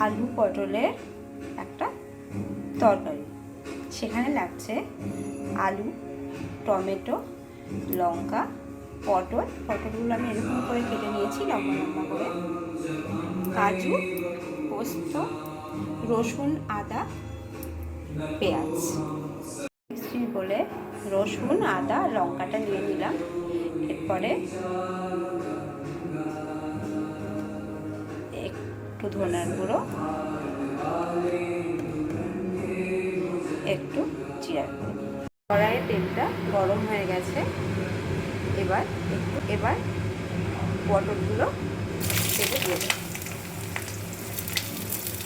আলু পটলের একটা তরকারি। সেখানে লাগছে আলু, টমেটো, লঙ্কা, পটলগুলো আমি এরকম করে কেটে নিয়েছি লম্বা লম্বা করে, কাজু, পোস্ত, রসুন, আদা, পেঁয়াজ। মিক্সি বলে রসুন, আদা, লঙ্কাটা নিয়ে নিলাম। এরপরে একটু ধনের গুঁড়ো, একটু জিরার গুঁড়ো। কড়াইয়ে তেলটা গরম হয়ে গেছে। এবার পটলগুলো তেলে দিয়ে দেবো।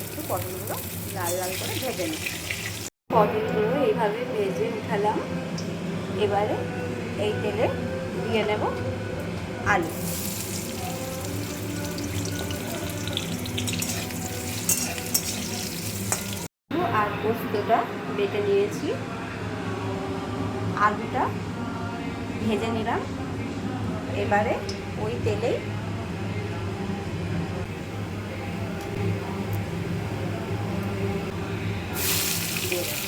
একটু পটলগুলো লাল লাল করে ভেজে নিই। পটলগুলো এইভাবে ভেজে উঠালাম। এবারে এই তেলে দিয়ে নেব আলু। আর পোস্তটা বেটে নিয়েছি। আলুটা ভেজে নিলাম। এবারে ওই তেলেই দিয়ে দেব।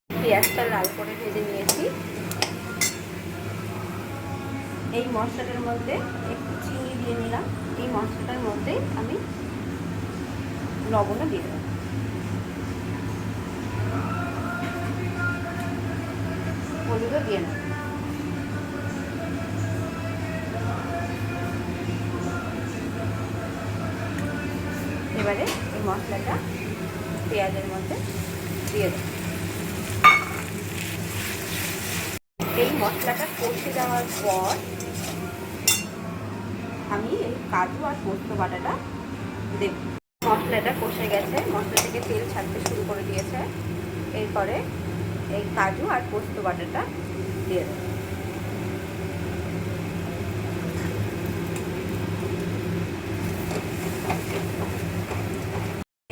পেঁয়াজটা লাল করে ভেজে নিয়েছি। এই মশলাটার মধ্যে একটু চিনি দিয়ে নিলাম। এই মশলাটার মধ্যে আমি লবণও দিয়ে দেব। হলুদও দিয়ে নেব। এবারে এই মশলাটা পেঁয়াজের মধ্যে দিয়ে দেব। এই মশলাটা কষে যাওয়ার পর আমি এই কাজু আর পোস্ত বাটাটা দেব। মশলাটা কষে গেছে, মশলা থেকে তেল ছাড়তে শুরু করে দিয়েছে। এরপরে এই কাজু আর পোস্ত বাটাটা দিয়ে দেব।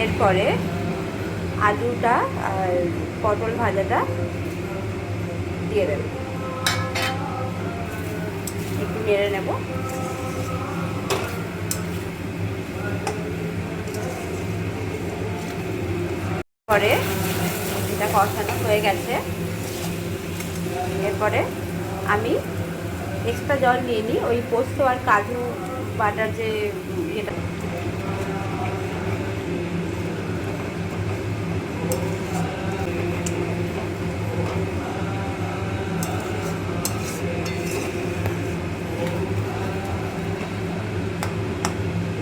এরপরে আলুটা আর পটল ভাজাটা দিয়ে দেব। একটু নেড়ে নেব। পরে এটা কষানো হয়ে গেছে। এরপরে আমি এক্সট্রা জল নিয়ে নিই। ওই পোস্ত আর কাজু বাটার যে এটা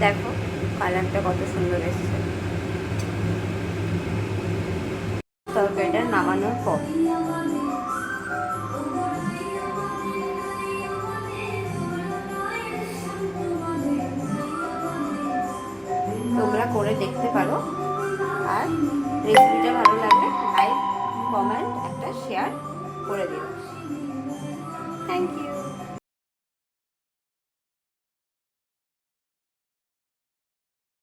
দেখো কালারটা কত সুন্দর এসেছে। তরকারিটা নামানোর পর তোমরা করে দেখতে পারো। আর রেসিপিটা ভালো লাগে